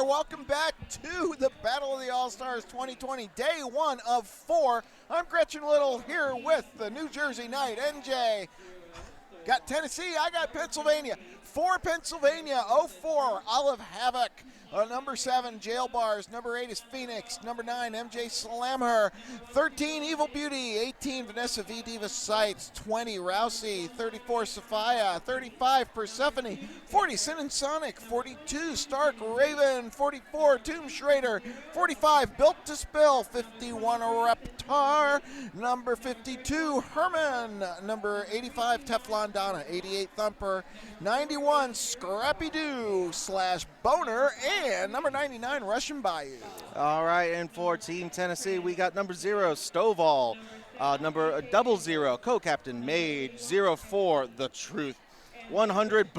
there. Welcome back to the Battle of the All-Stars 2020, day 1 of 4. I'm Gretchen Little here with the New Jersey Knight, NJ. Got Tennessee, I got Pennsylvania. For Pennsylvania, 04, Olive Havoc. Number 7, Jail Bars. Number 8 is Phoenix. Number 9, MJ Slamher. 13, Evil Beauty. 18, Vanessa V. Diva Sights. 20, Rousey. 34, Sophia. 35, Persephone. 40, Sin and Sonic. 42, Stark Raven. 44, Tomb Schrader. 45, Built to Spill. 51, Reptar. Number 52, Herman. Number 85, Teflon Donna. 88, Thumper. 91, Scrappy Doo / Boner. And number 99, Russian Bayou. All right, and for Team Tennessee, we got number 0, Stovall. Number 00, Co-Captain Mage. 04, The Truth. 100,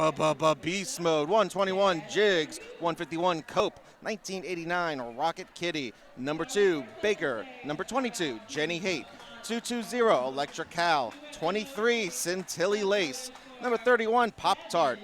Beast Mode. 121, Jigs. 151, Cope. 1989, Rocket Kitty. Number 2, Baker. Number 22, Jenny Haight. 220, Electra Cal. 23, Scintilla Lace. Number 31, Pop Tart.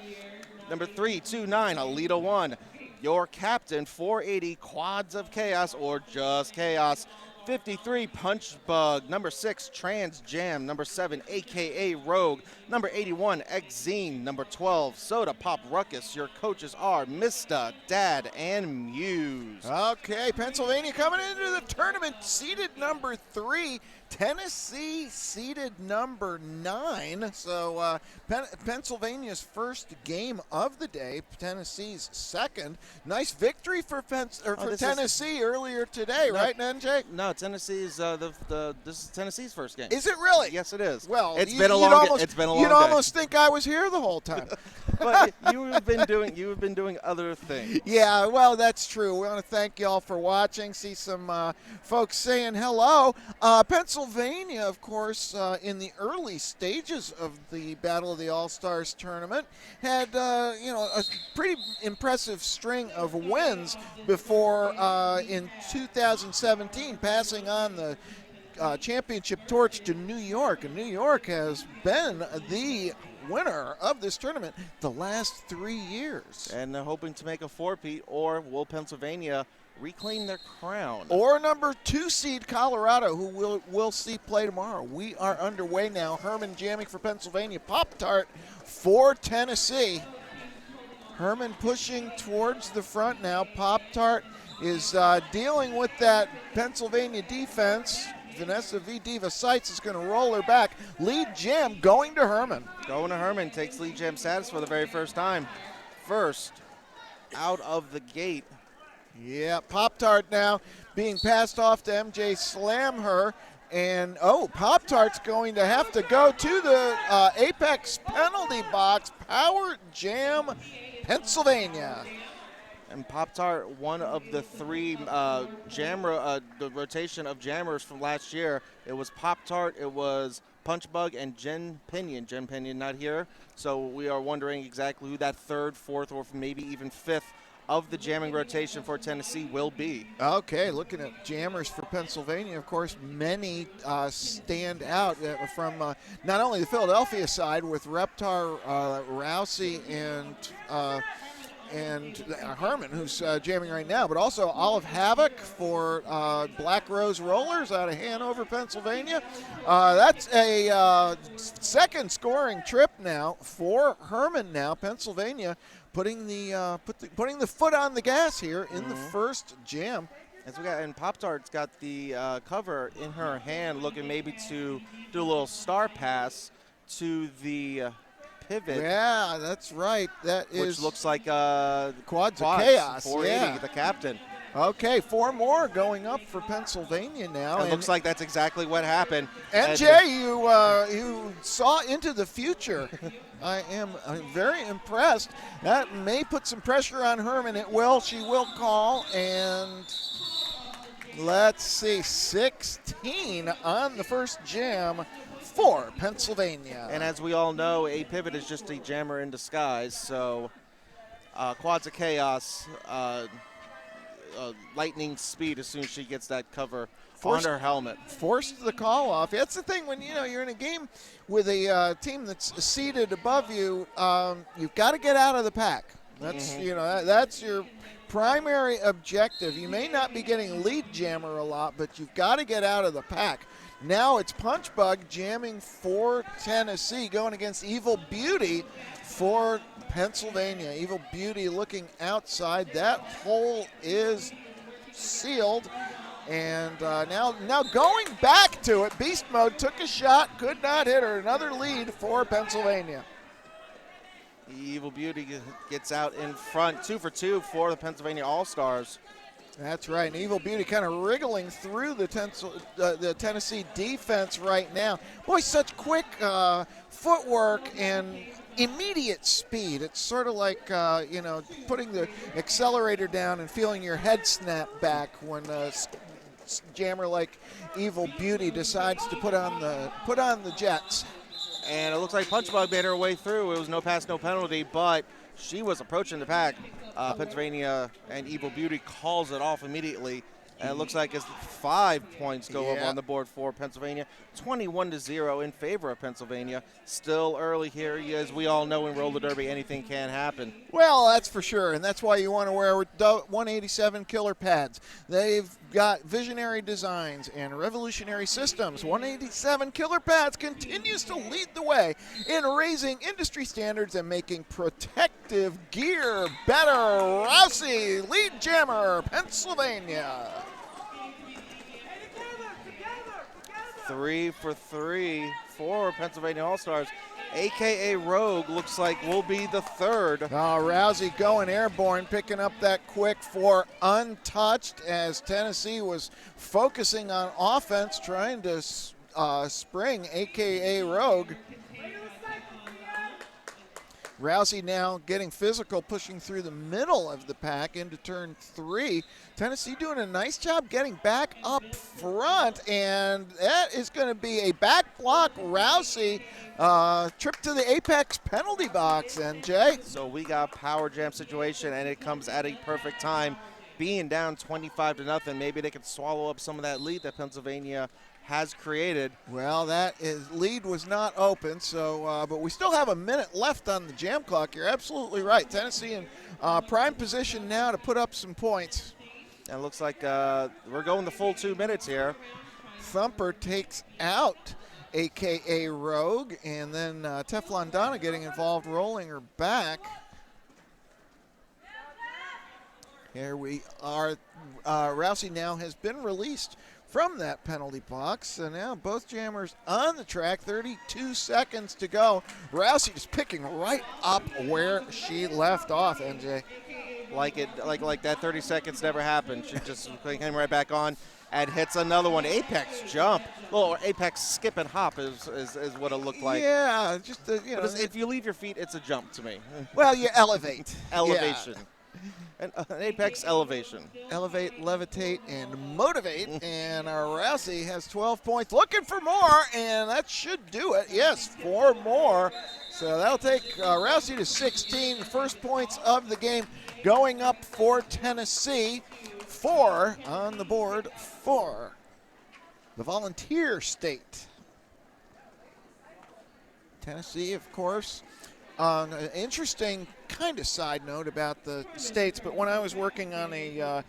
Number 329, Alita 1. Your captain, 480, Quads of Chaos or just Chaos. 53, Punch Bug. Number 6, Trans Jam. Number 7, AKA Rogue. Number 81, X-Zine. Number 12, Soda Pop Ruckus. Your coaches are Mista, Dad, and Muse. Okay, Pennsylvania coming into the tournament, seeded number 3. Tennessee seeded number 9. So Pennsylvania's first game of the day, Tennessee's second. Nice victory for Tennessee earlier today, right, NJ? No, Tennessee's this is Tennessee's first game. Is it really? Yes, it is. Well, it's been a long day. You'd almost think I was here the whole time. But you have been doing other things. Yeah, well, that's true. We want to thank y'all for watching. See some folks saying hello. Pennsylvania, of course, in the early stages of the Battle of the All-Stars tournament, had a pretty impressive string of wins before in 2017 passing on the championship torch to New York. And New York has been the winner of this tournament the last 3 years. And they're hoping to make a four-peat, or will Pennsylvania reclaim their crown? Or number 2 seed Colorado, who we'll see play tomorrow. We are underway now. Herman jamming for Pennsylvania. Pop-Tart for Tennessee. Herman pushing towards the front now. Pop-Tart is dealing with that Pennsylvania defense. Vanessa V. Diva Sights is going to roll her back. Lead jam going to Herman. Going to Herman, takes lead jam status for the very first time. First out of the gate. Yeah, Pop-Tart now being passed off to MJ Slamher. And, Pop-Tart's going to have to go to the Apex penalty box. Power Jam, Pennsylvania. And Pop-Tart, one of the 3 the rotation of jammers from last year. It was Pop-Tart, it was Punch Bug, and Jen Pinion. Jen Pinion not here, so we are wondering exactly who that 3rd, 4th, or maybe even 5th of the jamming rotation for Tennessee will be. Okay, looking at jammers for Pennsylvania, of course, many stand out from not only the Philadelphia side with Reptar, Rousey, and Herman, who's jamming right now, but also Olive Havoc for Black Rose Rollers out of Hanover, Pennsylvania. That's a second scoring trip now for Herman now. Pennsylvania putting the foot on the gas here in the first jam. And Pop-Tart's got the cover in her hand, looking maybe to do a little star pass to the pivot. Yeah, that's right. Which looks like Quads of Chaos. 480, the captain. Okay, 4 more going up for Pennsylvania now. It looks like that's exactly what happened. NJ, you saw into the future. I'm very impressed. That may put some pressure on Herman. It will. She will call. And let's see, 16 on the first jam for Pennsylvania. And as we all know, a pivot is just a jammer in disguise. So Quads of Chaos, lightning speed as soon as she gets that cover on her helmet. Forced the call off. That's the thing when you're in a game with a team that's seated above you. You've got to get out of the pack. That's that's your primary objective. You may not be getting lead jammer a lot, but you've got to get out of the pack. Now it's Punch Bug jamming for Tennessee, going against Evil Beauty for Pennsylvania. Evil Beauty looking outside. That hole is sealed. And now going back to it, Beast Mode took a shot, could not hit her. Another lead for Pennsylvania. Evil Beauty gets out in front, 2 for 2 for the Pennsylvania All-Stars. That's right. And Evil Beauty kind of wriggling through the Tennessee defense right now. Boy, such quick footwork and immediate speed. It's sort of like, putting the accelerator down and feeling your head snap back when a jammer like Evil Beauty decides to put on the jets. And it looks like Punch Bug made her way through. It was no pass, no penalty, but she was approaching the pack. Pennsylvania and Evil Beauty calls it off immediately. And it looks like it's 5 points go up on the board for Pennsylvania. 21-0 in favor of Pennsylvania. Still early here. As we all know in roller derby, anything can happen. Well, that's for sure, and that's why you want to wear 187 killer pads. They've got visionary designs and revolutionary systems. 187 killer pads continues to lead the way in raising industry standards and making protective gear better. Rousey, lead jammer, Pennsylvania. 3 for 3 for Pennsylvania All-Stars. AKA Rogue looks like will be the third. Rousey going airborne, picking up that quick for untouched as Tennessee was focusing on offense, trying to spring AKA Rogue. Rousey now getting physical, pushing through the middle of the pack into turn 3. Tennessee doing a nice job getting back up front, and that is going to be a back block Rousey trip to the apex penalty box, NJ. So we got power jam situation, and it comes at a perfect time. Being down 25-0, maybe they could swallow up some of that lead that Pennsylvania has created. Well, lead was not open, so but we still have a minute left on the jam clock. You're absolutely right. Tennessee in prime position now to put up some points. And it looks like we're going the full 2 minutes here. Thumper takes out AKA Rogue, and then Teflon Donna getting involved, rolling her back. Here we are. Rousey now has been released from that penalty box. And now both jammers on the track, 32 seconds to go. Rousey just picking right up where she left off, NJ. Like that 30 seconds never happened. She just came right back on and hits another one. Apex jump. Or apex skip and hop is what it looked like. Yeah, just, if you leave your feet, it's a jump to me. Well, you elevate. Elevation. Yeah. An apex elevation. Elevate, levitate, and motivate. And our Rousey has 12 points. Looking for more, and that should do it. Yes, 4 more. So that'll take Rousey to 16. First points of the game going up for Tennessee. 4 on the board for the Volunteer State. Tennessee, of course. An interesting kind of side note about the states, but when I was working on a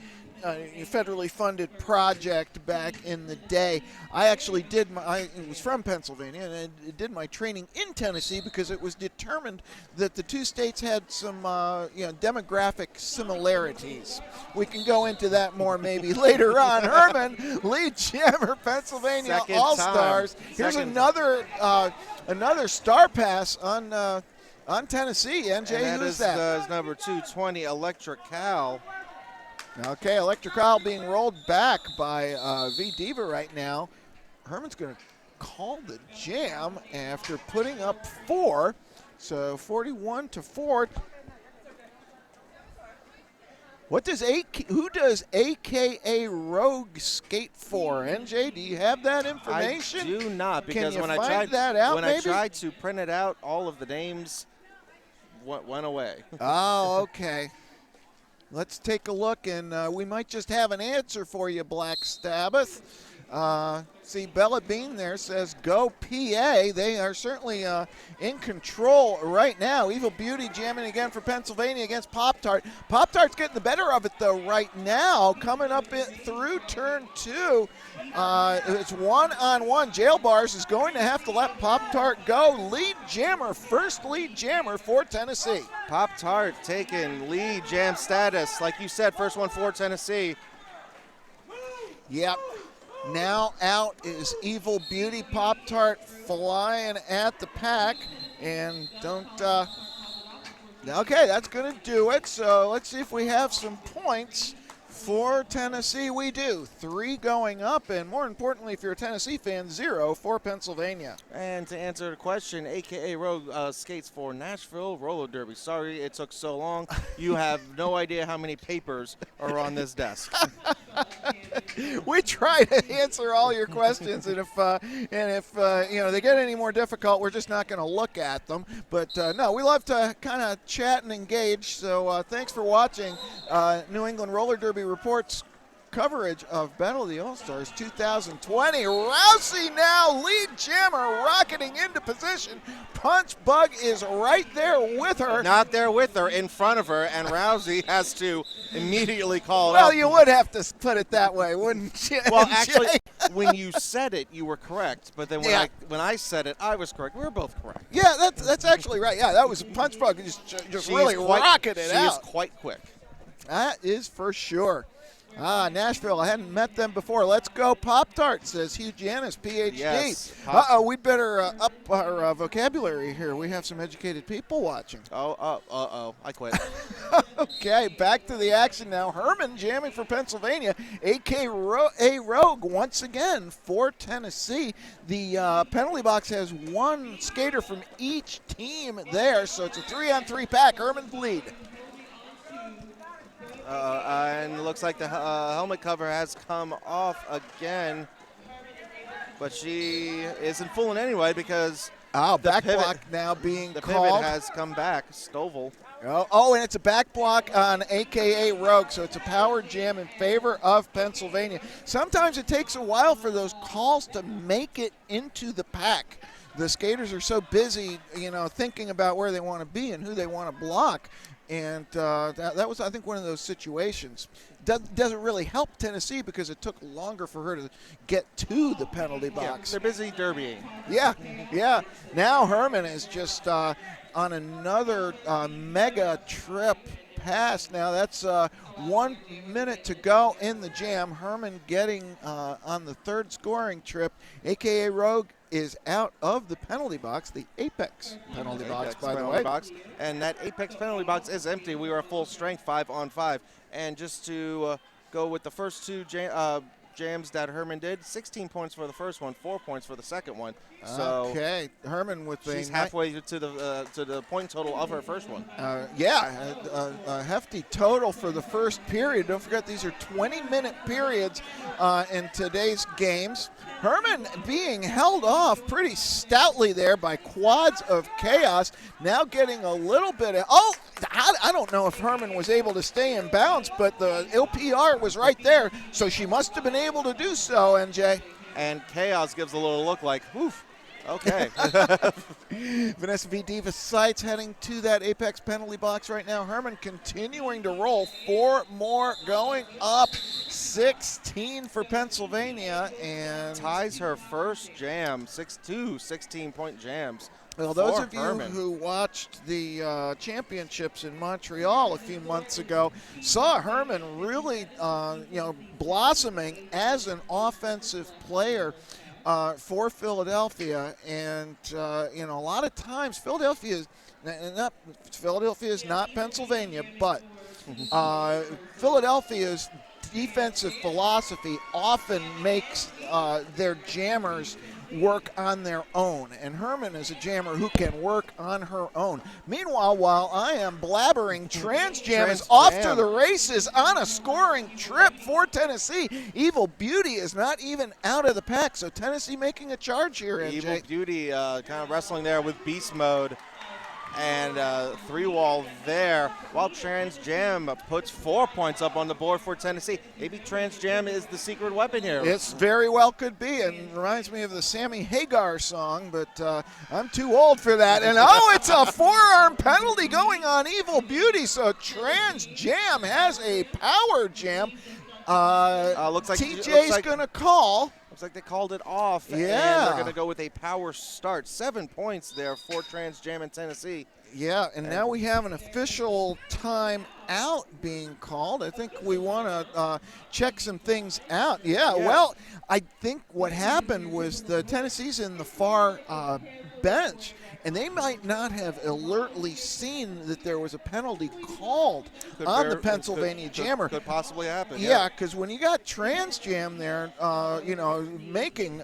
federally funded project back in the day, I actually I was from Pennsylvania, and I did my training in Tennessee because it was determined that the 2 states had some demographic similarities. We can go into that more maybe later on. Herman, lead jammer, Pennsylvania All-Stars. Here's another star pass on Tennessee. NJ, who's that? That is number 220, Electric Cal. Okay, Electric Cal being rolled back by V Diva right now. Herman's going to call the jam after putting up 4. So 41-4. Who does AKA Rogue skate for? NJ, do you have that information? I do not, because when I tried to print it out, all of the names went away. Oh, okay. Let's take a look, and we might just have an answer for you, Black Sabbath. See, Bella Bean there says, go PA. They are certainly in control right now. Evil Beauty jamming again for Pennsylvania against Pop-Tart. Pop-Tart's getting the better of it, though, right now. Coming up through turn 2. It's one-on-one. Jail Bars is going to have to let Pop-Tart go. Lead jammer, first lead jammer for Tennessee. Pop-Tart taking lead jam status. Like you said, first one for Tennessee. Yep. Now out is Evil Beauty. Pop-Tart flying at the pack. And okay, that's going to do it. So let's see if we have some points for Tennessee. We do. 3 going up, and more importantly, if you're a Tennessee fan, 0 for Pennsylvania. And to answer the question, a.k.a. Rogue skates for Nashville Roller Derby. Sorry it took so long. You have no idea how many papers are on this desk. We try to answer all your questions, and if they get any more difficult, we're just not going to look at them. But no, we love to kind of chat and engage. So thanks for watching New England Roller Derby Report's coverage of Battle of the All-Stars 2020. Rousey now lead jammer rocketing into position. Punch Bug is right there with her. Not there with her, in front of her, and Rousey has to immediately call it out. Well, you would have to put it that way, wouldn't you? Well, actually, when you said it, you were correct. But then when I said it, I was correct. We were both correct. Yeah, that's actually right. Yeah, that was Punch Bug just really rocking it out. She is quite quick. That is for sure. Nashville, I hadn't met them before. Let's go Pop-Tart, says Hugh Janis, PhD. Yes. We'd better up our vocabulary here. We have some educated people watching. I quit. Okay, back to the action now. Herman jamming for Pennsylvania. A.K.A. Rogue once again for Tennessee. The penalty box has 1 skater from each team there, so it's a 3-on-3 pack. Herman's lead. And it looks like the helmet cover has come off again. But she isn't fooling anyway because back block now being the called. pivot has come back. Stovall. And it's a back block on a.k.a. Rogue, so it's a power jam in favor of Pennsylvania. Sometimes it takes a while for those calls to make it into the pack. The skaters are so busy, thinking about where they want to be and who they want to block. And that was, I think, one of those situations. Doesn't really help Tennessee because it took longer for her to get to the penalty box. They're busy derbying. Yeah. Now Herman is just on another mega trip pass. Now that's 1 minute to go in the jam. Herman getting on the 3rd scoring trip. A.k.a. Rogue is out of the penalty box, the Apex penalty box, by the way. And that Apex penalty box is empty. We are full strength, 5-on-5. And just to go with the first 2 jams that Herman did, 16 points for the first one, 4 points for the second one. So okay, Herman with she's halfway to the point total of her first one. A hefty total for the first period. Don't forget these are 20-minute periods in today's games. Herman being held off pretty stoutly there by Quads of Chaos. Now getting a little bit of I don't know if Herman was able to stay in bounds, but the LPR was right there, so she must have been able to do so, NJ. And Chaos gives a little look like, oof, okay. Vanessa V. Diva Sights heading to that Apex penalty box right now. Herman continuing to roll. 4 more going up. 16 for Pennsylvania. And ties her first jam. 16-point jams. Well, those of you who watched the championships in Montreal a few months ago saw Herman really, blossoming as an offensive player for Philadelphia. And, a lot of times Philadelphia is not Pennsylvania, but Philadelphia's defensive philosophy often makes their jammers work on their own, and Herman is a jammer who can work on her own. Meanwhile, while I am blabbering, Trans Jam is off to the races on a scoring trip for Tennessee. Evil Beauty is not even out of the pack, so Tennessee making a charge here, NJ. Evil Beauty kind of wrestling there with beast mode. and 3-wall there, while Trans Jam puts 4 points up on the board for Tennessee. Maybe Trans Jam is the secret weapon here. It's very well could be, and reminds me of the Sammy Hagar song, but I'm too old for that. And it's a forearm penalty going on Evil Beauty, so Trans Jam has a power jam. Looks like TJ's going to call. Looks like they called it off. Yeah. And they're going to go with a power start. 7 points there for Trans Jam in Tennessee. Yeah, and now we have an official timeout being called. I think we want to check some things out. Yeah, well, I think what happened was the Tennessee's in the far bench, and they might not have alertly seen that there was a penalty called on the Pennsylvania Jammer. Could possibly happen. Yeah, because when you got Trans Jam there, making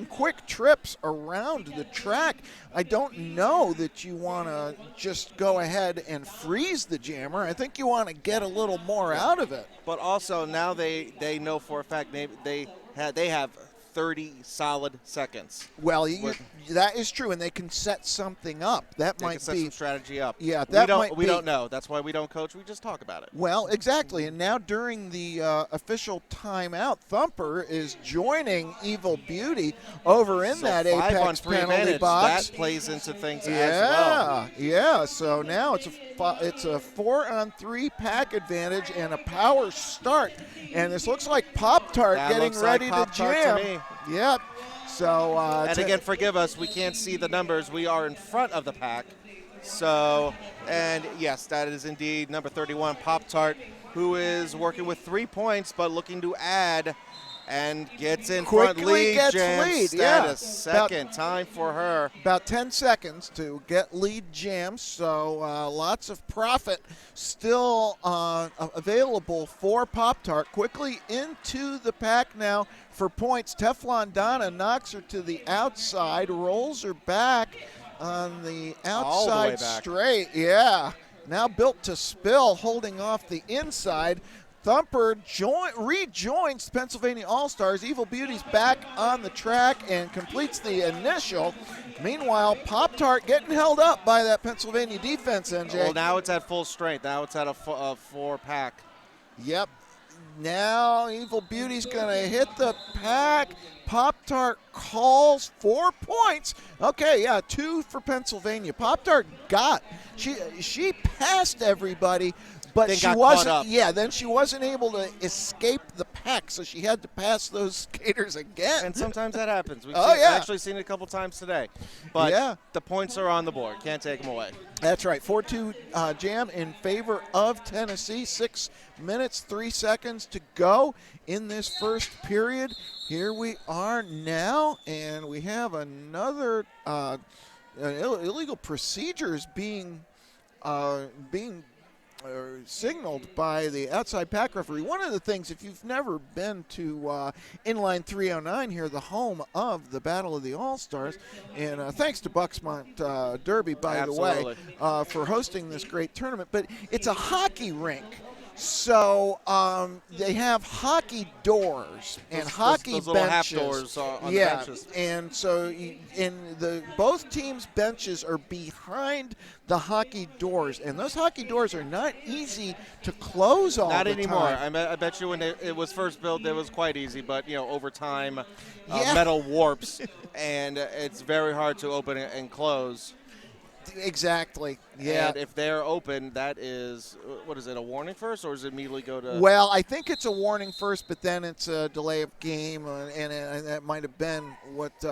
quick trips around the track, I don't know that you want to just go ahead and freeze the jammer. I think you want to get a little more out of it. But also now they know for a fact they have 30 solid seconds. Well, that is true, and they can set something up. That might set be some strategy up. Yeah, we don't know. That's why we don't coach. We just talk about it. Well, exactly. And now during the official timeout, Thumper is joining Evil Beauty over in that Apex penalty box. That plays into things as well. Yeah. So now it's a 4-on-3 pack advantage and a power start. And this looks like Pop-Tart getting ready to jam. To me. Yep. So and again, forgive us, we can't see the numbers. We are in front of the pack. So, and yes, that is indeed number 31, Pop-Tart, who is working with 3 points, but looking to add and gets in front. Quickly gets lead. Status. Second time for her. About 10 seconds to get lead jam, so lots of profit still available for Pop-Tart. Quickly into the pack now for points. Teflon Donna knocks her to the outside, rolls her back on the outside straight. Yeah, now built to spill, holding off the inside. Thumper rejoins Pennsylvania All-Stars. Evil Beauty's back on the track and completes the initial. Meanwhile, Pop-Tart getting held up by that Pennsylvania defense, NJ. Well, now it's at full strength. Now it's at a 4-pack. Yep. Now Evil Beauty's going to hit the pack. Pop-Tart calls 4 points. Okay, 2 for Pennsylvania. Pop-Tart she passed everybody. But she wasn't. Yeah, then she wasn't able to escape the pack, so she had to pass those skaters again. And sometimes that happens. We've actually seen it a couple times today. But the points are on the board. Can't take them away. That's right. 4-2 jam in favor of Tennessee. 6 minutes, 3 seconds to go in this first period. Here we are now, and we have another illegal procedures being signaled by the outside pack referee. One of the things, if you've never been to Inline 309 here, the home of the Battle of the All-Stars, and thanks to Bucksmont Derby, by the way, for hosting this great tournament, but it's a hockey rink. So they have hockey doors and hockey those little benches. Half doors on the benches. And so both teams' benches are behind the hockey doors, and those hockey doors are not easy to close all the time. Not anymore. I bet you when it was first built, it was quite easy, but over time, metal warps, and it's very hard to open and close. Exactly. Yeah. And if they're open, that is, what is it, a warning first, or does it immediately go to? Well, I think it's a warning first, but then it's a delay of game, and that might have been what's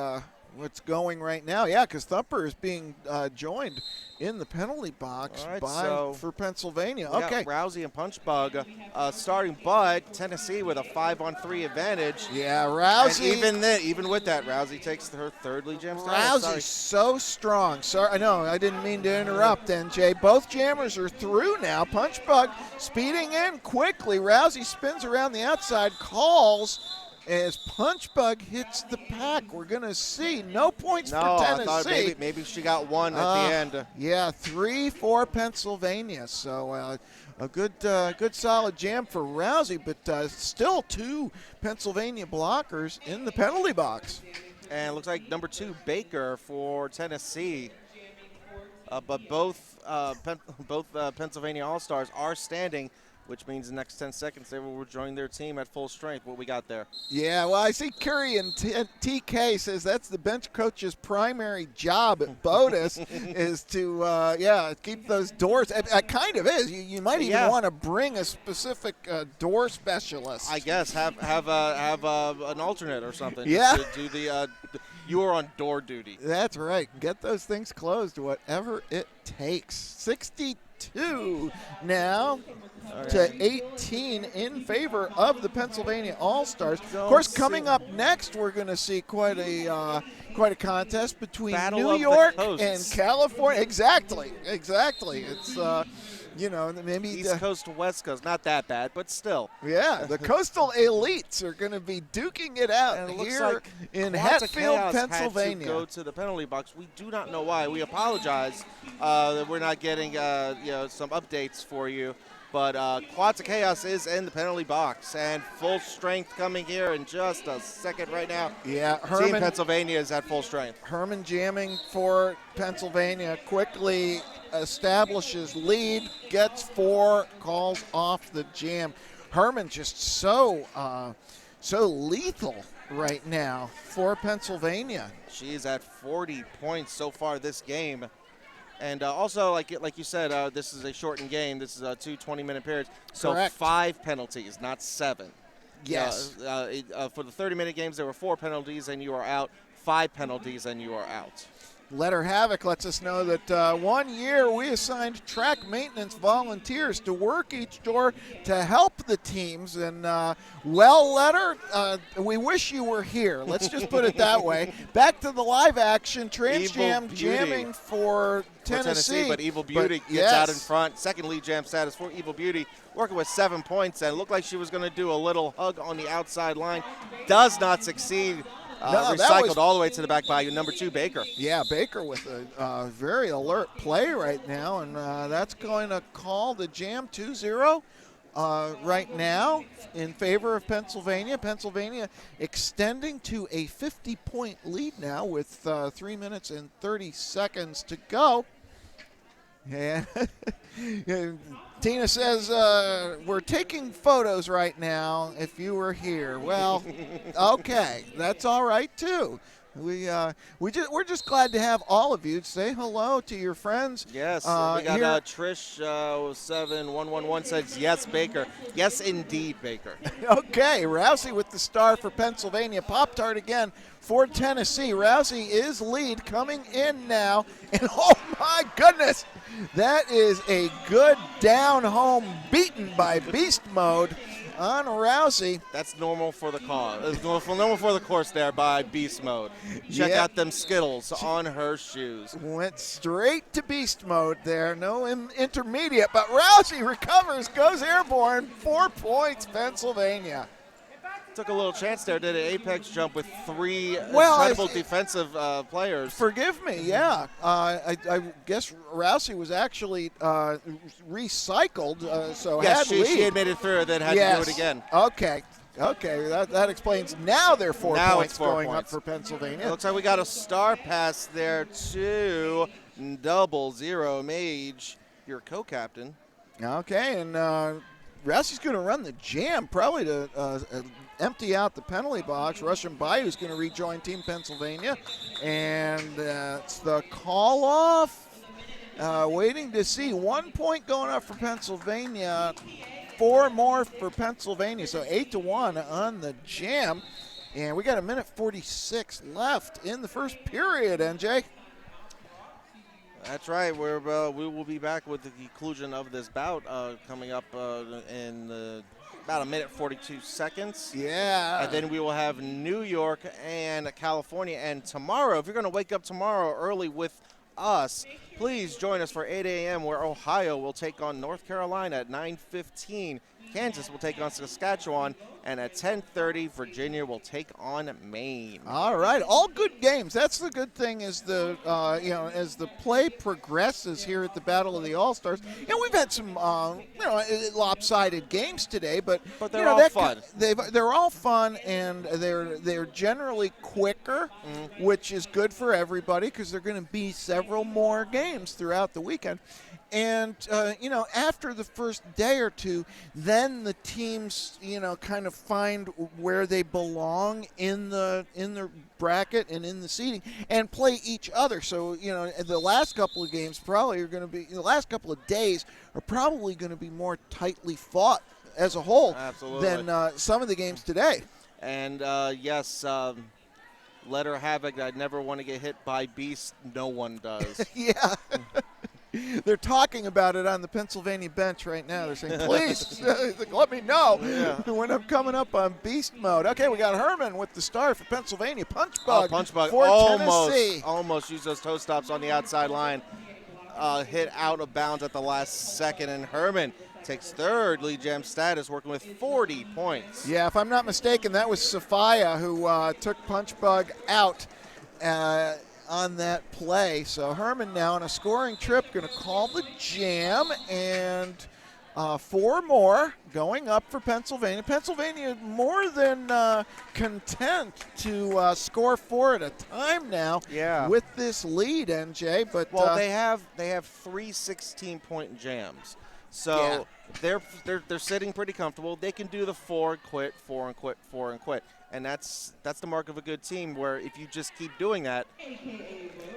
going right now. Yeah, because Thumper is being joined in the penalty box for Pennsylvania. Okay. Rousey and Punchbug starting, but Tennessee with a 5-on-3 advantage. Yeah, Rousey. And even with that, Rousey takes her third lead jam. Rousey's so strong. Sorry, I know I didn't mean to interrupt, NJ. Both jammers are through now. Punchbug speeding in quickly. Rousey spins around the outside, calls. As Punchbug hits the pack, we're going to see no points for Tennessee. I thought maybe she got one at the end. Yeah, 3 for Pennsylvania. So a good solid jam for Rousey, but still 2 Pennsylvania blockers in the penalty box. And it looks like number 2, Baker for Tennessee. But both Pennsylvania All-Stars are standing, which means the next 10 seconds they will rejoin their team at full strength. What we got there? Yeah, well, I see Curry and TK says that's the bench coach's primary job at BOTAS is to, keep those doors. It kind of is. You might even want to bring a specific door specialist. I guess have an alternate or something. Yeah. To do you are on door duty. That's right. Get those things closed, whatever it takes. 62 now to 18 in favor of the Pennsylvania All-Stars. Of course, coming up next, we're going to see quite a contest between New York and California. Exactly. It's maybe East Coast to West Coast, not that bad, but still. Yeah, the coastal elites are going to be duking it out and it here like in Hatfield, Pennsylvania. Had to go to the penalty box. We do not know why. We apologize that we're not getting some updates for you. But Quads of Chaos is in the penalty box, and full strength coming here in just a second right now. Yeah, Team Pennsylvania is at full strength. Herman jamming for Pennsylvania, quickly establishes lead, gets 4, calls off the jam. Herman just so lethal right now for Pennsylvania. She's at 40 points so far this game. And also, like you said, this is a shortened game. This is 2 20-minute periods. So Correct. 5 penalties, not 7. Yes. For the 30-minute games, there were 4 penalties and you are out. 5 penalties and you are out. Letter Havoc lets us know that 1 year we assigned track maintenance volunteers to work each door to help the teams. And, Letter, we wish you were here. Let's just put it that way. Back to the live action. Trans Jam jamming for Tennessee. But Evil Beauty gets out in front. Second lead jam status for Evil Beauty, working with 7 points. And it looked like she was going to do a little hug on the outside line. Does not succeed. Recycled all the way to the back by number 2, Baker. Yeah, Baker with a very alert play right now, and that's going to call the jam 2-0 right now in favor of Pennsylvania. Pennsylvania extending to a 50-point lead now with 3 minutes and 30 seconds to go. Yeah. Tina says, we're taking photos right now if you were here. Well, okay, that's all right, too. We're just glad to have all of you. Say hello to your friends. Yes, we got Trish 7111 says, yes, Baker. Yes, indeed, Baker. Okay, Rousey with the star for Pennsylvania. Pop-Tart again for Tennessee. Rousey is lead coming in now. And oh, my goodness, that is a good down-home beaten by Beast Mode on Rousey. That's normal for the cause. Normal for the course there by Beast Mode. Check out them Skittles on her shoes. Went straight to Beast Mode there. No intermediate, but Rousey recovers, goes airborne. 4 points, Pennsylvania. Took a little chance there, did an apex jump with 3 incredible defensive players. Forgive me, yeah. I guess Rousey was actually recycled, so yes, had lead. She had made it through, then had to do it again. Okay, that explains now their 4 points going up for Pennsylvania. It looks like we got a star pass there to 00 Mage, your co-captain. Okay, and Rousey's going to run the jam, probably to empty out the penalty box. Russian Bayou's going to rejoin Team Pennsylvania. And it's the call-off. Waiting to see. 1 point going up for Pennsylvania. 4 more for Pennsylvania. So 8-1 on the jam. And we got 1:46 left in the first period, NJ. That's right. We will be back with the conclusion of this bout coming up in about 1:42. Yeah. And then we will have New York and California. And tomorrow, if you're going to wake up tomorrow early with us, please join us for 8 a.m. where Ohio will take on North Carolina at 9:15. Kansas will take on Saskatchewan, and at 10:30, Virginia will take on Maine. All right, all good games. That's the good thing as the as the play progresses here at the Battle of the All-Stars. We've had some lopsided games today, but they're all fun. They're all fun, and they're generally quicker, which is good for everybody because they're going to be several more games. games throughout the weekend. And, after the first day or two, then the teams, kind of find where they belong in the bracket and in the seeding and play each other. So, the last couple of games probably are going to be, the last couple of days are probably going to be more tightly fought as a whole Absolutely. than some of the games today. And, yes, let her have it. I never want to get hit by Beast. No one does. Yeah. They're talking about it on the Pennsylvania bench right now. They're saying, please, let me know when I'm coming up on beast mode. Okay, we got Herman with the star for Pennsylvania. Punch Bug for Tennessee. Almost used those toe stops on the outside line. Hit out of bounds at the last second, and Herman takes third lead jam status, working with 40 points. Yeah, if I'm not mistaken, that was Sophia who took Punch Bug out on that play. So Herman now on a scoring trip, going to call the jam, and 4 more going up for Pennsylvania. Pennsylvania more than content to score 4 at a time now with this lead, NJ. But they have 3 16-point jams. So they're sitting pretty comfortable. They can do the 4 and quit, 4 and quit, 4 and quit. And that's the mark of a good team, where if you just keep doing that,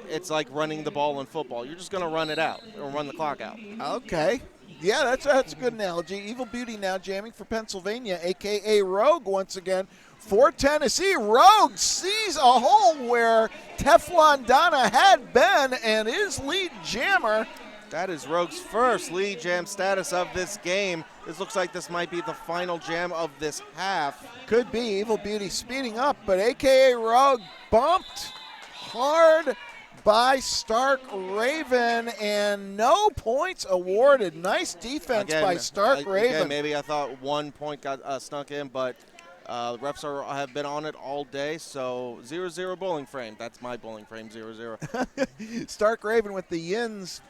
it's like running the ball in football. You're just going to run it out or run the clock out. Okay. Yeah, that's a good analogy. Evil Beauty now jamming for Pennsylvania, a.k.a. Rogue once again for Tennessee. Rogue sees a hole where Teflon Donna had been and is lead jammer. That is Rogue's first lead jam status of this game. This looks like this might be the final jam of this half. Could be. Evil Beauty speeding up, but a.k.a. Rogue bumped hard by Stark Raven, and no points awarded. Nice defense by Stark Raven. Again, maybe I thought 1 point got snuck in, but the refs have been on it all day, so 0-0 bowling frame. That's my bowling frame, 0-0. Stark Raven with the Yins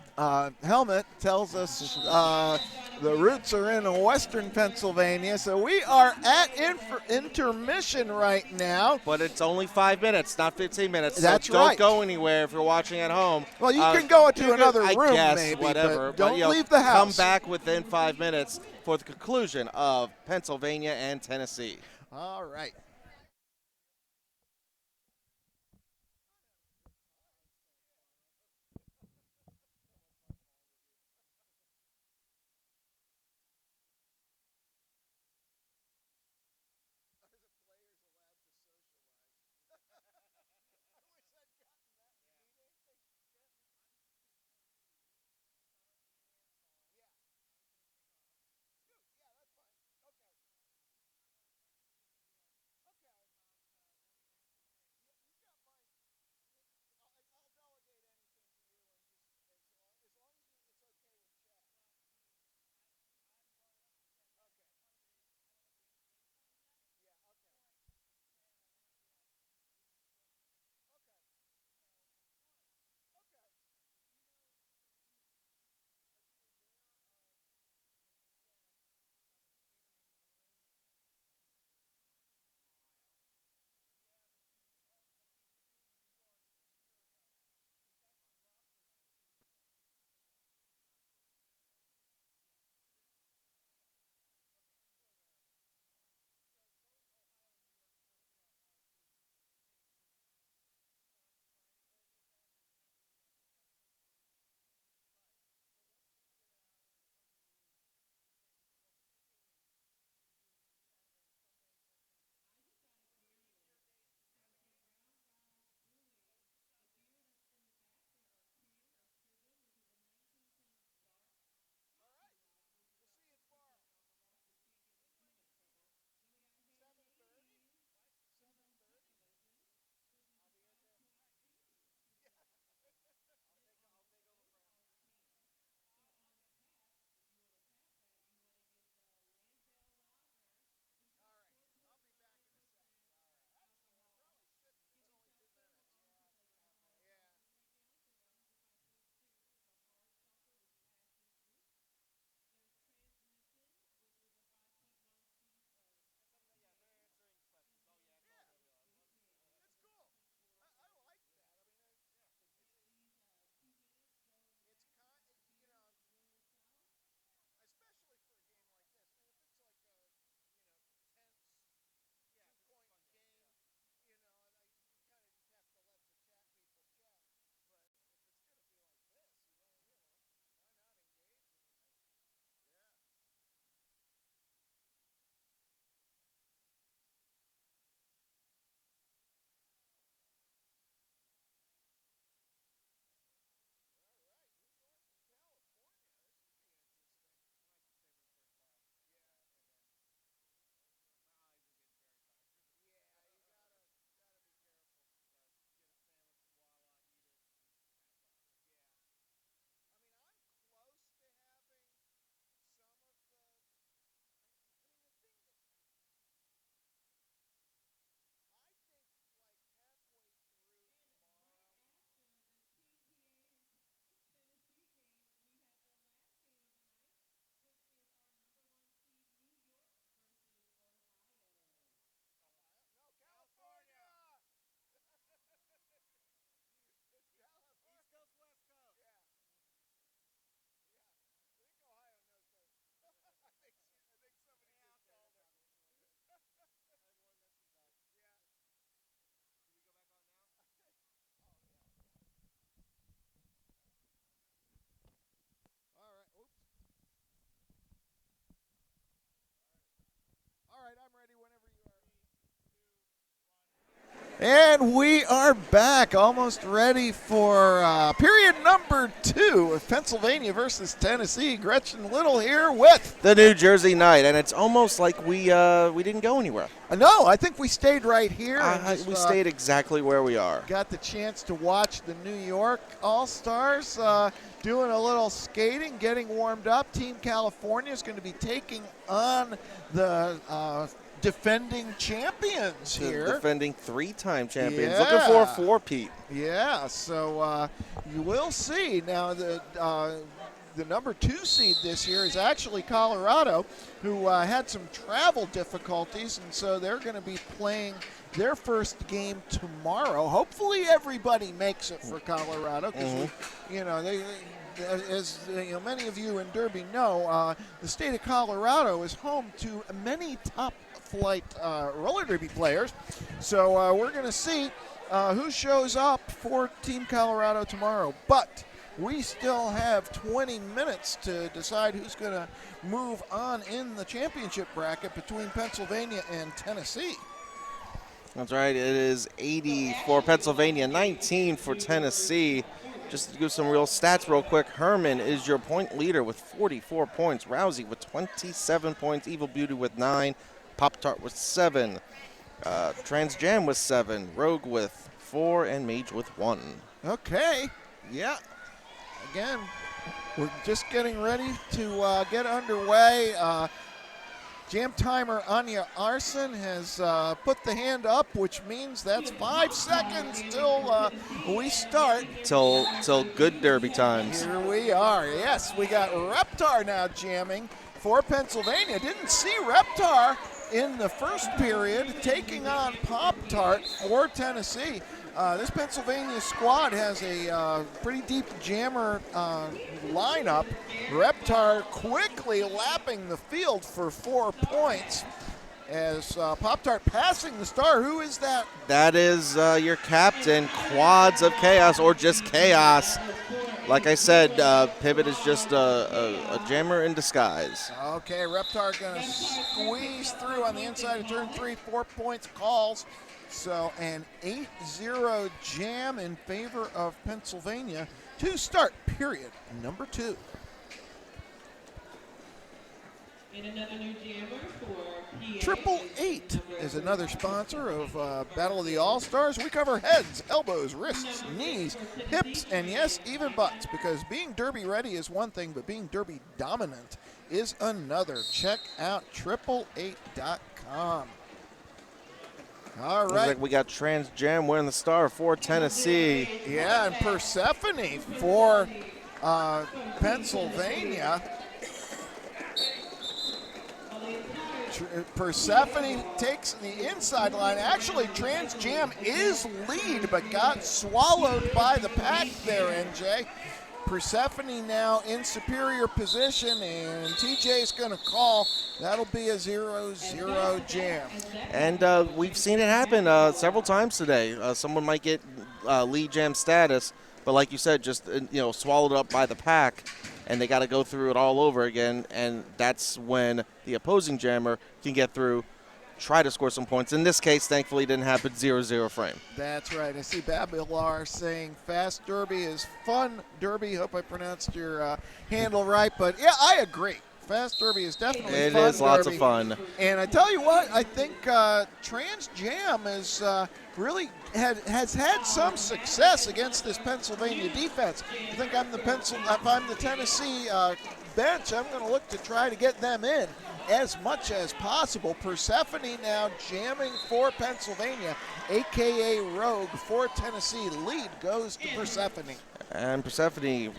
helmet tells us the roots are in western Pennsylvania, so we are at intermission right now. But it's only 5 minutes, not 15 minutes. That's so right. Don't go anywhere if you're watching at home. Well, you can go into another room, I guess, maybe, whatever. but don't leave the house. Come back within 5 minutes for the conclusion of Pennsylvania and Tennessee. All right. And we are back, almost ready for period number 2 of Pennsylvania versus Tennessee. Gretchen Little here with the New Jersey Knight, and it's almost like we didn't go anywhere. No, I think we stayed right here. We stayed exactly where we are. Got the chance to watch the New York All-Stars doing a little skating, getting warmed up. Team California is going to be taking on the defending champions here. Defending 3-time champions. Yeah. Looking for a 4-peat. Yeah, so you will see. Now, the number 2 seed this year is actually Colorado, who had some travel difficulties, and so they're going to be playing their first game tomorrow. Hopefully everybody makes it for Colorado, because as many of you in Derby know, the state of Colorado is home to many top-flight roller derby players. So we're going to see who shows up for Team Colorado tomorrow. But we still have 20 minutes to decide who's going to move on in the championship bracket between Pennsylvania and Tennessee. That's right. It is 80 for Pennsylvania, 19 for Tennessee. Just to give some real stats real quick, Herman is your point leader with 44 points. Rousey with 27 points. Evil Beauty with 9. Pop-Tart with 7. Trans Jam with 7. Rogue with 4. And Mage with 1. Okay. Yeah. Again, we're just getting ready to get underway. Jam timer Anya Arson has put the hand up, which means that's 5 seconds till we start. Till good derby times. Here we are. Yes, we got Reptar now jamming for Pennsylvania. Didn't see Reptar in the first period, taking on Pop-Tart for Tennessee. This Pennsylvania squad has a pretty deep jammer lineup. Reptar quickly lapping the field for 4 points as Pop-Tart passing the star. Who is that? That is your captain, Quads of Chaos, or just Chaos. Like I said, Pivot is just a jammer in disguise. Okay, Reptar going to squeeze through on the inside of turn 3, 4 points calls. So an 8-0 jam in favor of Pennsylvania to start period number 2. And another new jammer for PA. Triple Eight is another sponsor of Battle of the All-Stars. We cover heads, elbows, wrists, knees, hips, and yes, even butts, because being derby ready is one thing, but being derby dominant is another. Check out 888.com. All right. Looks like we got Trans Jam winning the star for Tennessee. Yeah, and Persephone for Pennsylvania. Persephone takes the inside line. Actually, Trans Jam is lead, but got swallowed by the pack there, NJ. Persephone now in superior position, and TJ's going to call. That'll be a 0-0 jam. And we've seen it happen several times today. Someone might get lead jam status, but like you said, just swallowed up by the pack, and they got to go through it all over again. And that's when the opposing jammer can get through, try to score some points. In this case, thankfully, it didn't happen. 0-0 frame. That's right. I see Babilar saying fast derby is fun derby. Hope I pronounced your handle right. But, yeah, I agree. Fast derby is definitely It fun is lots derby. of fun. And I tell you what, I think Trans Jam is really has had some success against this Pennsylvania defense. I think if I'm the Tennessee bench, I'm going to look to try to get them in as much as possible. Persephone now jamming for Pennsylvania, a.k.a. Rogue for Tennessee. Lead goes to Persephone. And Persephone,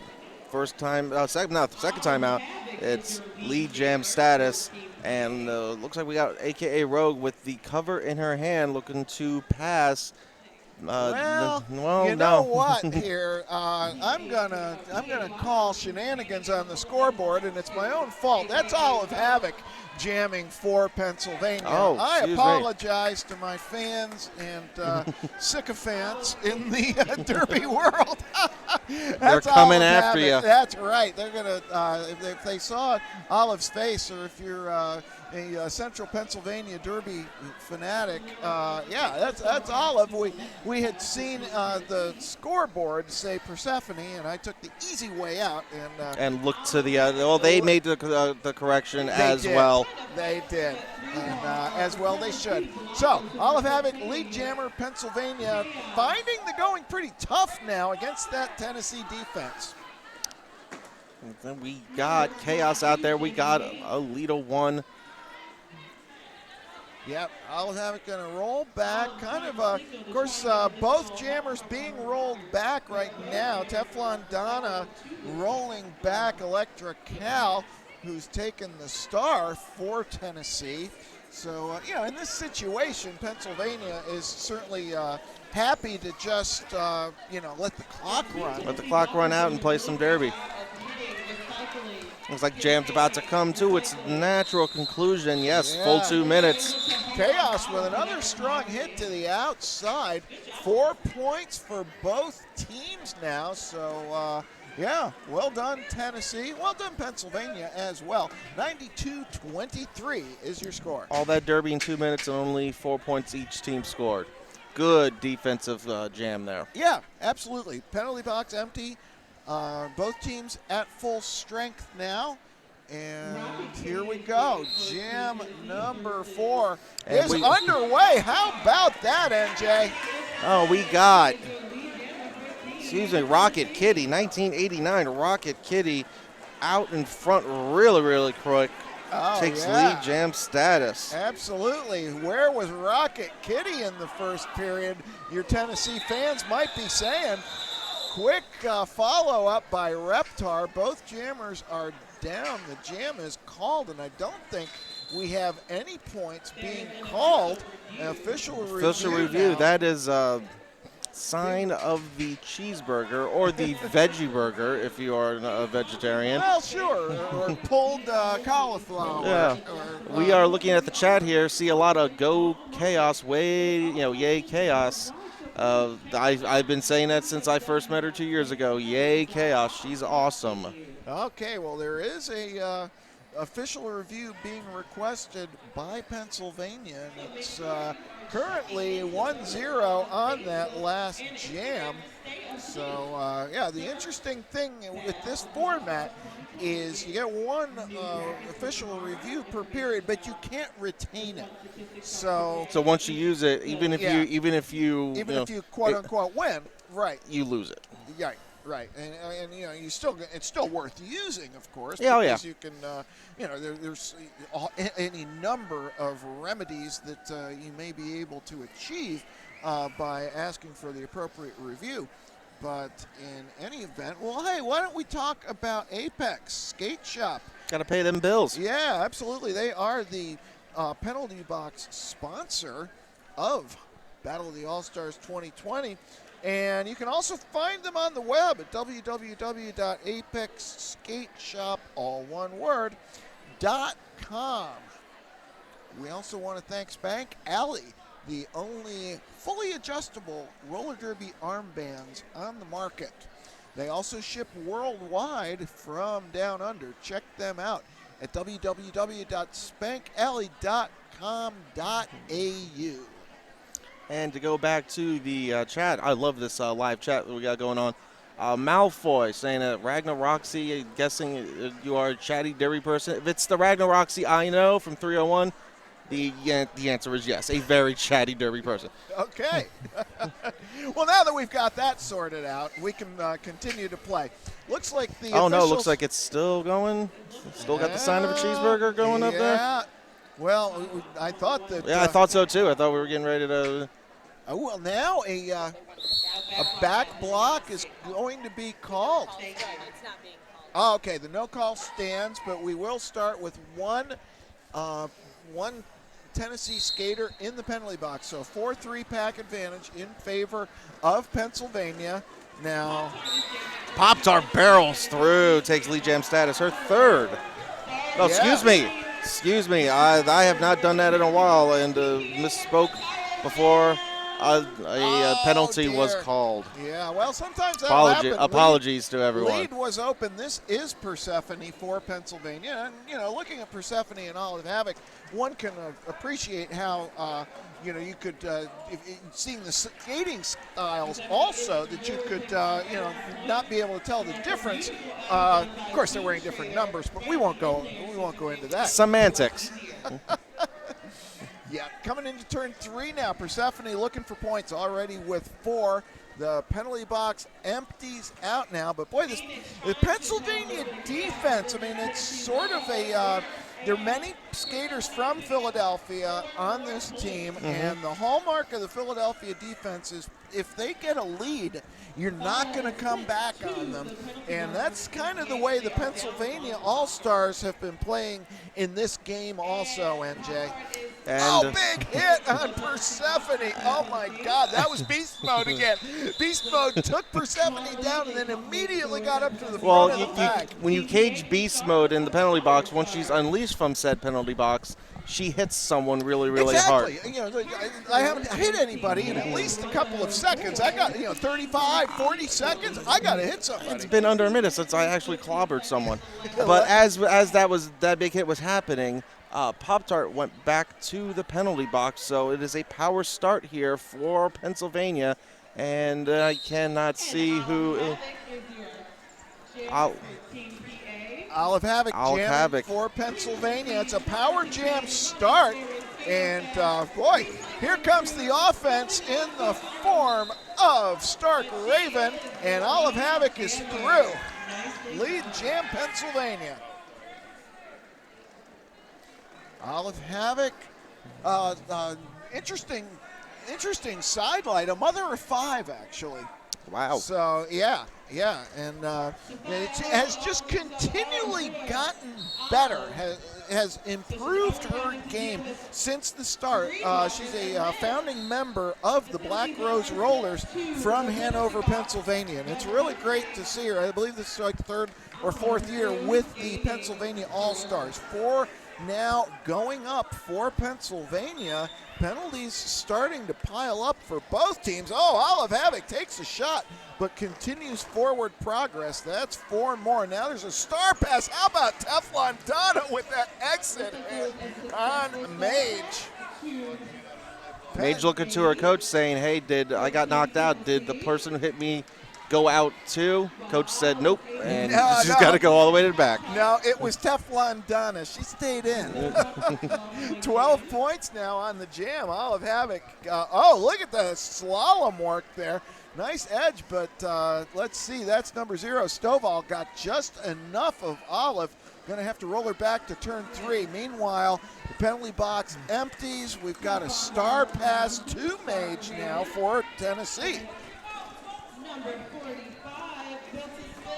second time out, it's lead jam status. And looks like we got a.k.a. Rogue with the cover in her hand looking to pass. Well, you know what here? I'm gonna call shenanigans on the scoreboard, and it's my own fault. That's Olive Havoc jamming for Pennsylvania. Oh, I excuse me. apologize to my fans and sycophants in the Derby world. They're coming after you. That's right. They're gonna if they saw Olive's face, or if you're a Central Pennsylvania Derby fanatic, yeah, that's Olive. We had seen the scoreboard say Persephone, and I took the easy way out and looked to the well, they made the correction as well. They did, and as well they should. So Olive Havoc, lead jammer, Pennsylvania, finding the going pretty tough now against that Tennessee defense. Then we got Chaos out there. We got Alita 1. Yep, Olive Havoc going to roll back. Of course, both jammers being rolled back right now. Teflon Donna rolling back Electra Cal, who's taken the star for Tennessee. So, in this situation, Pennsylvania is certainly happy to just, let the clock run. Let the clock run out and play some Derby. Looks like Jam's about to come to its natural conclusion. Yes, full 2 minutes. Chaos with another strong hit to the outside. 4 points for both teams now. So, well done, Tennessee. Well done, Pennsylvania as well. 92-23 is your score. All that Derby in 2 minutes and only 4 points each team scored. Good defensive jam there. Yeah, absolutely. Penalty box empty. Both teams at full strength now. And here we go. Jam number 4 is underway. How about that, NJ? Oh, we got, Rocket Kitty, 1989 Rocket Kitty out in front really, really quick. Takes lead jam status. Absolutely. Where was Rocket Kitty in the first period? Your Tennessee fans might be saying. Quick follow-up by Reptar. Both jammers are down. The jam is called, and I don't think we have any points being called. Official review. Now. That is a sign of the cheeseburger or the veggie burger if you are a vegetarian. Well, sure. Or pulled cauliflower. Yeah. We are looking at the chat here. See a lot of go chaos, yay chaos. I've been saying that since I first met her 2 years ago. Yay, Chaos. She's awesome. Okay, well, there is a official review being requested by Pennsylvania, and it's currently 1-0 on that last jam. So, the interesting thing with this format is you get one official review per period, but you can't retain it. So once you use it, even if you quote unquote win, right, you lose it. Right, and it's still worth using, of course. Yeah, you can, there's any number of remedies that you may be able to achieve by asking for the appropriate review. But in any event, well, hey, why don't we talk about Apex Skate Shop? Got to pay them bills. Yeah, absolutely. They are the penalty box sponsor of Battle of the All-Stars 2020. And you can also find them on the web at www.apexskateshop, all one word, .com. We also want to thank Spank Alley, the only fully adjustable roller derby armbands on the market. They also ship worldwide from down under. Check them out at www.spankalley.com.au. And to go back to the chat, I love this live chat that we got going on. Malfoy saying that Ragnar Roxy, guessing you are a chatty derby person. If it's the Ragnar Roxy I know from 301, the answer is yes, a very chatty derby person. Okay. Well, now that we've got that sorted out, we can continue to play. Looks like the Oh, no, looks like it's still going. Still got the sign of a cheeseburger going up there. Yeah. Well, I thought that. Yeah, I thought so too. I thought we were getting ready to. Oh, well, now a back block is going to be called. It's not being called. Oh, okay, the no call stands, but we will start with one Tennessee skater in the penalty box. So 4-3 pack advantage in favor of Pennsylvania. Now, Pop-Tart barrels through, takes lead jam status, her third. Oh, Yeah. excuse me. I have not done that in a while and misspoke before a penalty was dear. called. Yeah, well, sometimes that'll happen. Apologies to everyone. Lead was open. This is Persephone for Pennsylvania. And, looking at Persephone and Olive Havoc, one can appreciate how, you could, seeing the skating styles also, that you could, not be able to tell the difference. Of course, they're wearing different numbers, but we won't go into that. Semantics. Yeah, coming into turn 3 now. Persephone looking for points already with 4. The penalty box empties out now. But, boy, the Pennsylvania defense, I mean, it's sort of a there are many skaters from Philadelphia on this team. And the hallmark of the Philadelphia defense is if they get a lead, you're not going to come back on them. And that's kind of the way the Pennsylvania All-Stars have been playing in this game also, NJ. And big hit on Persephone. Oh, my God. That was beast mode again. Beast mode took Persephone down and then immediately got up to the front of the pack. When you cage beast mode in the penalty box, once she's unleashed from said penalty box, she hits someone really, really hard. Exactly. I haven't hit anybody in at least a couple of seconds. I got, 35, 40 seconds. I got to hit somebody. It's been under a minute since I actually clobbered someone. But as that big hit was happening, Pop-Tart went back to the penalty box, so it is a power start here for Pennsylvania, and I cannot see who. Olive Havoc for Pennsylvania. It's a power jam start, and boy, here comes the offense in the form of Stark Raven, and Olive Havoc is through. Lead jam Pennsylvania. Olive Havoc, interesting sidelight, a mother of 5 actually. Wow. So yeah, and it has just continually gotten better, has improved her game since the start. She's a founding member of the Black Rose Rollers from Hanover, Pennsylvania, and it's really great to see her. I believe this is like the 3rd or 4th year with the Pennsylvania All-Stars. 4 now going up for Pennsylvania. Penalties starting to pile up for both teams. Olive Havoc takes a shot, but continues forward progress. That's 4 more. Now there's a star pass. How about Teflon Donna with that exit hit on Mage? Mage looking to her coach saying, hey, I got knocked out. Did the person who hit me go out too? Coach said nope, and she's got to go all the way to the back. No, it was Teflon Donna. She stayed in. 12 points now on the jam. Olive Havoc. Look at the slalom work there. Nice edge, but let's see. That's number 0. Stovall got just enough of Olive. Going to have to roll her back to turn 3. Meanwhile, the penalty box empties. We've got a star pass to Mage now for Tennessee. Number 45, Wilson Bill,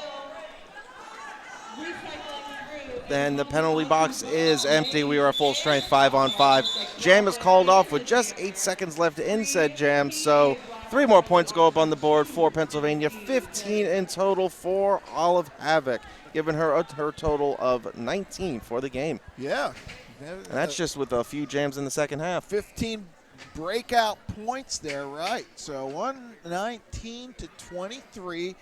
recycling through. Then the penalty box is empty. We are at full strength, 5-on-5. Jam is called off with just 8 seconds left in said jam, so 3 more points go up on the board for Pennsylvania. 15 in total for Olive Havoc, giving her her total of 19 for the game. Yeah. And that's just with a few jams in the second half. 15 breakout points there, right? So 119 to 23,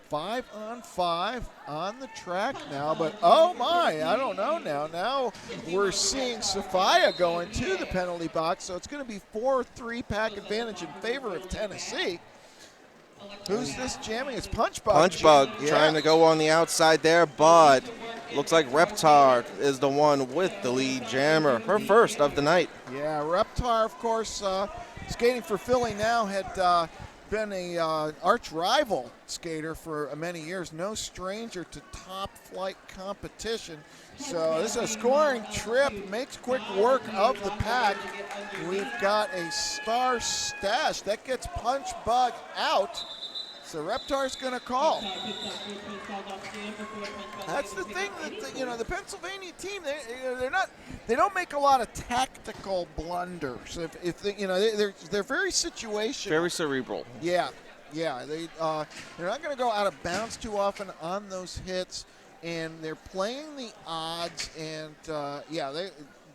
5-on-5 on the track now. But oh my, I don't know now. Now we're seeing Sophia going to the penalty box, so it's going to be 4-3 pack advantage in favor of Tennessee. Who's this jamming? It's Punchbug. Punchbug trying to go on the outside there, but looks like Reptar is the one with the lead jammer, her first of the night. Yeah, Reptar, of course, skating for Philly now, had been a arch rival skater for many years. No stranger to top flight competition. So this is a scoring trip, makes quick work of the pack. We've got a star stash that gets Punchbug out So Reptar's going to call. That's the thing that the Pennsylvania team they don't make a lot of tactical blunders. If they're very situational. Very cerebral. Yeah. They're not going to go out of bounds too often on those hits, and they're playing the odds. And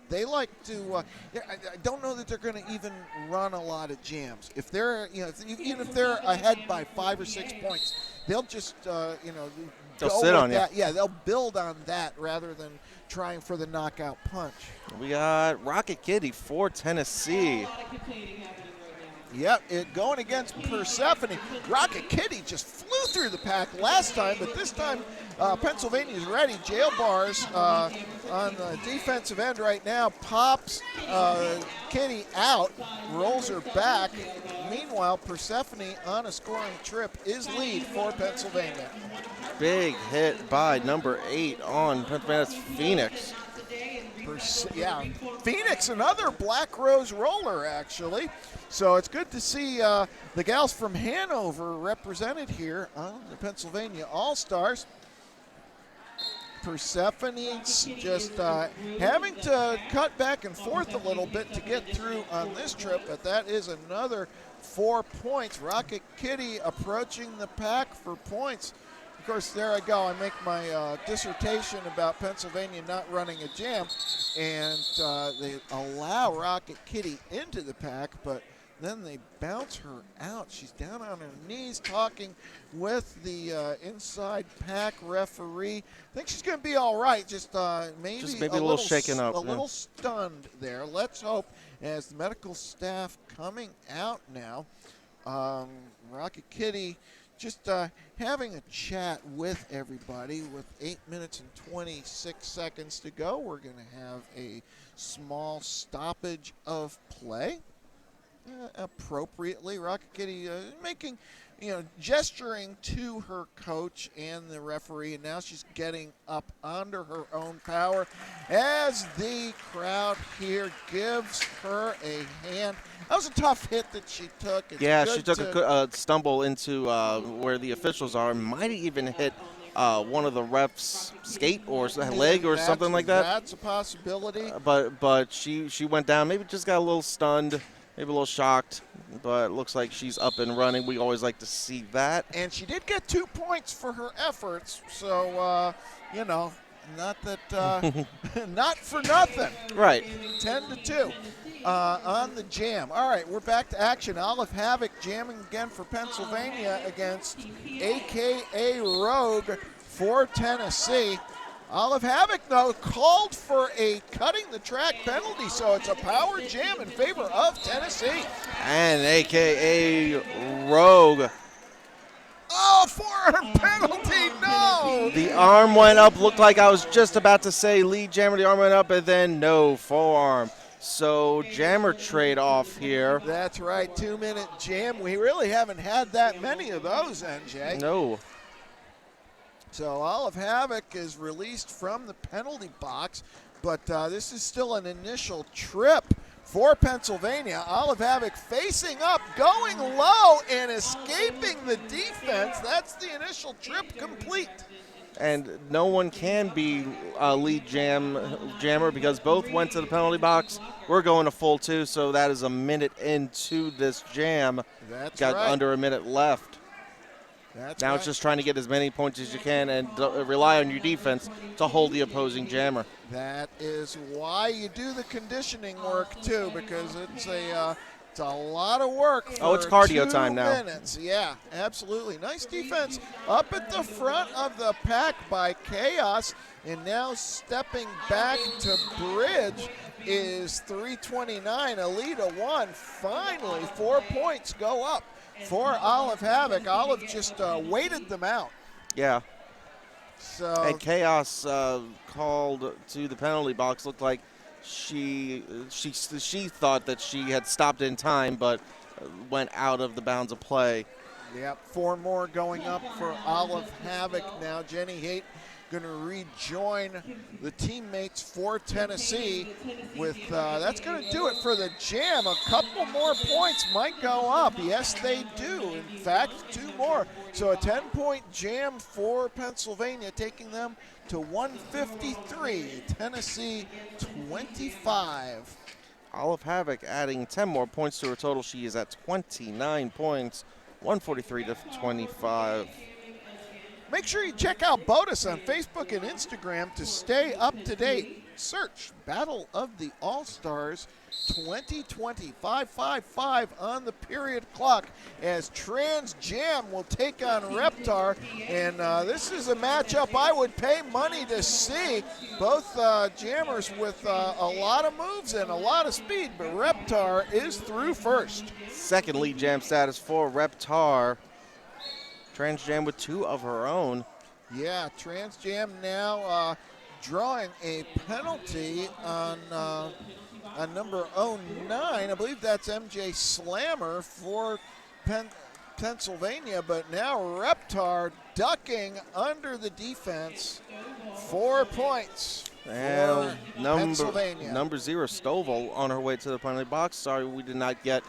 they like to. I don't know that they're going to even run a lot of jams. If they're even if they're ahead by 5 or 6 points, they'll just they'll sit on that. you. Yeah, they'll build on that rather than trying for the knockout punch. We got Rocket Kitty for Tennessee. Yep, going against Persephone. Rocket Kitty just flew through the pack last time, but this time Pennsylvania's ready. Jail bars on the defensive end right now. Pops Kitty out, rolls her back. Meanwhile, Persephone on a scoring trip is lead for Pennsylvania. Big hit by number 8 on Pennsylvania's Phoenix. Phoenix, another Black Rose roller, actually. So it's good to see the gals from Hanover represented here on the Pennsylvania All-Stars. Persephone's just having to cut back and forth a little bit to get through on this trip, but that is another 4 points. Rocket Kitty approaching the pack for points. Of course, there I go. I make my dissertation about Pennsylvania not running a jam, and they allow Rocket Kitty into the pack, but then they bounce her out. She's down on her knees talking with the inside pack referee. I think she's going to be all right, just maybe a little shaken up. A little stunned there. Let's hope, as the medical staff coming out now, Rocket Kitty just having a chat with everybody with 8 minutes and 26 seconds to go. We're going to have a small stoppage of play. Appropriately, Rocket Kitty making, gesturing to her coach and the referee, and now she's getting up under her own power as the crowd here gives her a hand. That was a tough hit that she took. She took a stumble into where the officials are. Might have even hit one of the refs' skate or leg or something like that. That's a possibility. But she went down. Maybe just got a little stunned. Maybe a little shocked, but it looks like she's up and running. We always like to see that. And she did get 2 points for her efforts, so, not that, not for nothing. Right. 10-2 on the jam. All right, we're back to action. Olive Havoc jamming again for Pennsylvania against AKA Rogue for Tennessee. Olive Havoc, though, called for a cutting the track penalty, so it's a power jam in favor of Tennessee. And AKA Rogue. Oh, forearm penalty, no! The arm went up, looked like I was just about to say lead jammer, the arm went up, and then no, forearm. So jammer trade off here. That's right, 2-minute jam. We really haven't had that many of those, NJ. No. So Olive Havoc is released from the penalty box, but this is still an initial trip for Pennsylvania. Olive Havoc facing up, going low, and escaping the defense. That's the initial trip complete. And no one can be a lead jammer because both went to the penalty box. We're going to full 2, so that is a minute into this jam. That's Got right. under a minute left. Now it's just trying to get as many points as you can and rely on your defense to hold the opposing jammer. That is why you do the conditioning work, too, because it's a lot of work for it's cardio 2 time now. minutes. Yeah, absolutely. Nice defense up at the front of the pack by Chaos, and now stepping back to bridge is 329, a lead of 1. Finally, 4 points go up for Olive Havoc. Olive just waited them out. Yeah. So And Chaos called to the penalty box. Looked like she thought that she had stopped in time, but went out of the bounds of play. Yep, 4 more going up for Olive Havoc now. Jenny Haight going to rejoin the teammates for Tennessee. With that's going to do it for the jam. A couple more points might go up. Yes, they do. In fact, 2 more. So a 10-point jam for Pennsylvania, taking them to 153. Tennessee 25. Olive Havoc adding 10 more points to her total. She is at 29 points, 143 to 25. Make sure you check out BOTAS on Facebook and Instagram to stay up to date. Search Battle of the All-Stars 2020, 555 on the period clock as Trans Jam will take on Reptar. And this is a matchup I would pay money to see. Both jammers with a lot of moves and a lot of speed, but Reptar is through first. Second lead jam status for Reptar. Trans Jam with 2 of her own. Yeah, Trans Jam now drawing a penalty on number 09. I believe that's MJ Slammer for Pennsylvania, but now Reptar ducking under the defense. 4 points for Pennsylvania. Number 0, Stovall, on her way to the penalty box. Sorry, we did not get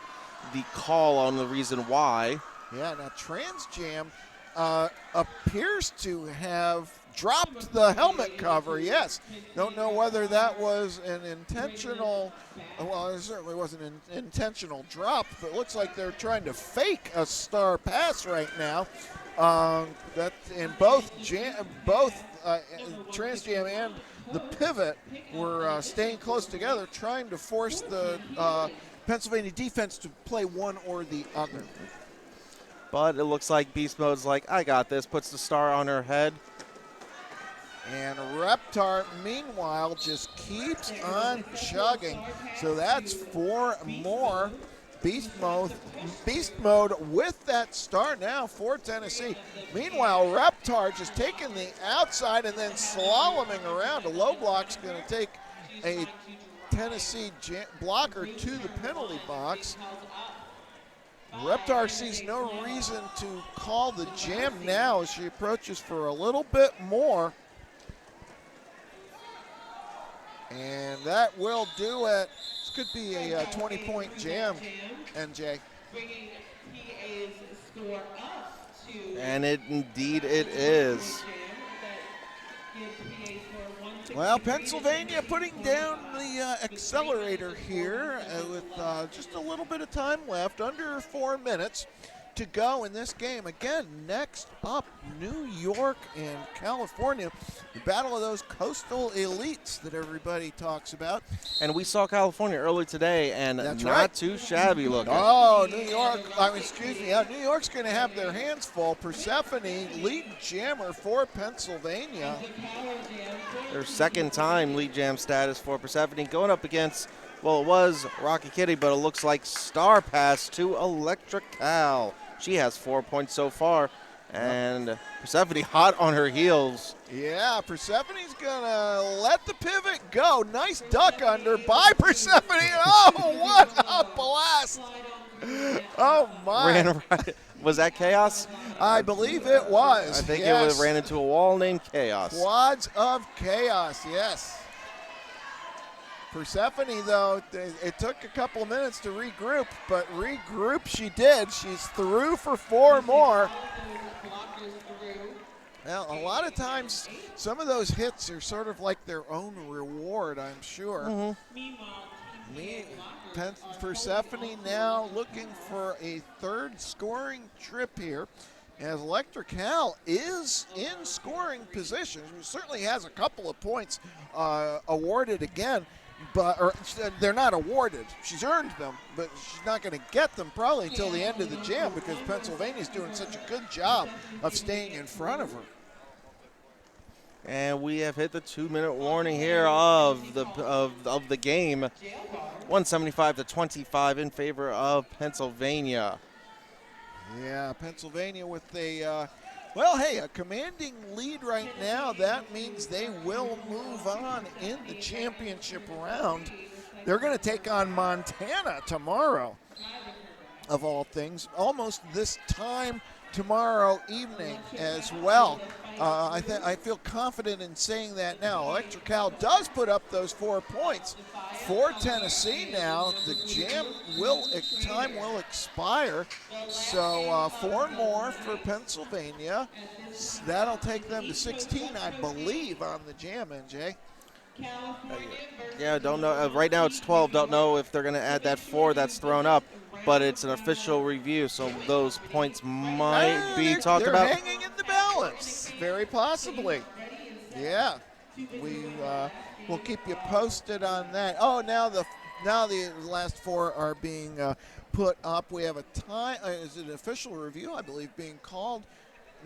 the call on the reason why. Yeah, now Trans Jam appears to have dropped the helmet cover, yes. Don't know whether that was an intentional, well, it certainly wasn't an intentional drop, but it looks like they're trying to fake a star pass right now. That in both Trans Jam and the pivot were staying close together, trying to force the Pennsylvania defense to play one or the other. But it looks like Beast Mode's like, I got this, puts the star on her head. And Reptar, meanwhile, just keeps on chugging. So that's 4 more. Beast mode with that star now for Tennessee. Meanwhile, Reptar just taking the outside and then slaloming around. A low block's going to take a Tennessee blocker to the penalty box. Reptar sees no reason to call the jam now as she approaches for a little bit more. And that will do it. This could be a 20-point jam, NJ. And indeed it is. Well, Pennsylvania putting down the accelerator here with just a little bit of time left, under 4 minutes to go in this game. Again, next up, New York and California. The battle of those coastal elites that everybody talks about. And we saw California early today, and That's not right. too shabby looking. Oh, New York, New York's going to have their hands full. Persephone, lead jammer for Pennsylvania. Their second time lead jam status for Persephone, going up against, well, it was Rocky Kitty, but it looks like Star Pass to Electric Cal. She has 4 points so far, and Persephone hot on her heels. Yeah, Persephone's gonna let the pivot go. Nice duck under by Persephone. Oh, what a blast! Oh my! Ran right. Was that Chaos? I believe it was. I think yes. it ran into a wall named Chaos. Quads of Chaos, yes. Persephone, though, it took a couple of minutes to regroup, but regroup she did. She's through for 4 more. Well, a lot of times, some of those hits are sort of like their own reward, I'm sure. Persephone now looking for a 3rd scoring trip here, as Electric Cal is in scoring position. She certainly has a couple of points awarded again, but they're not awarded. She's earned them, but she's not going to get them probably until the end of the jam because Pennsylvania's doing such a good job of staying in front of her. And we have hit the 2-minute warning here of the game. 175 to 25 in favor of Pennsylvania. Yeah, Pennsylvania with a a commanding lead right now. That means they will move on in the championship round. They're going to take on Montana tomorrow, of all things, almost this time tomorrow evening as well. I feel confident in saying that now. Electrical does put up those 4 points for Tennessee now. The time will expire, so 4 more for Pennsylvania. That'll take them to 16, I believe, on the jam, NJ. Yeah, don't know. Right now it's 12. Don't know if they're going to add that 4 that's thrown up, but it's an official review, so those points might be talked about. They're hanging in the balance, very possibly. Yeah, we'll keep you posted on that. Oh, now the last 4 are being put up. We have a time. Is it an official review? I believe being called.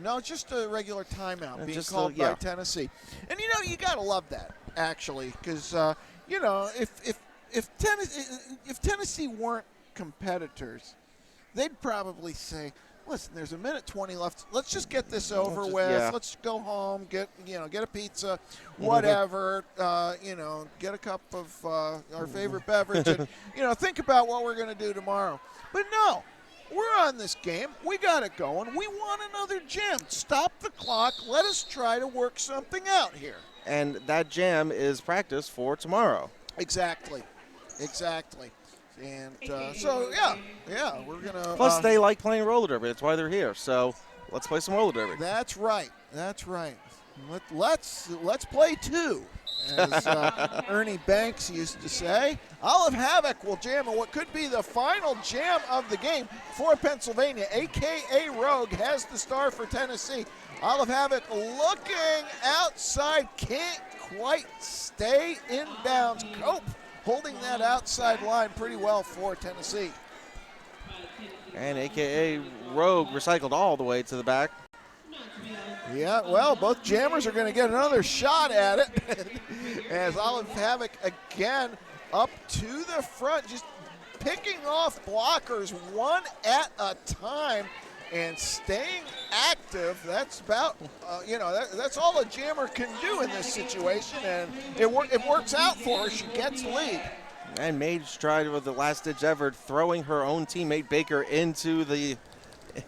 No, just a regular timeout being called by Tennessee. And you gotta love that actually, because if Tennessee weren't competitors, they'd probably say, listen, there's a minute 20 left. Let's just get this over with. Yeah. Let's go home, get a pizza, whatever, get a cup of our favorite beverage, and, think about what we're going to do tomorrow. But no, we're on this game. We got it going. We want another jam. Stop the clock. Let us try to work something out here. And that jam is practice for tomorrow. Exactly. And we're going to. Plus, they like playing roller derby. That's why they're here. So let's play some roller derby. That's right. Let's play 2, as Ernie Banks used to say. Olive Havoc will jam in what could be the final jam of the game for Pennsylvania. A.K.A. Rogue has the star for Tennessee. Olive Havoc looking outside, can't quite stay in bounds. Cope holding that outside line pretty well for Tennessee. And A.K.A. Rogue recycled all the way to the back. Yeah, well, both jammers are going to get another shot at it as Olive Havoc again up to the front, just picking off blockers one at a time and staying active. That's about, that's all a jammer can do in this situation, and it works out for her. She gets the lead. And Mage tried with the last-ditch effort, throwing her own teammate Baker into the...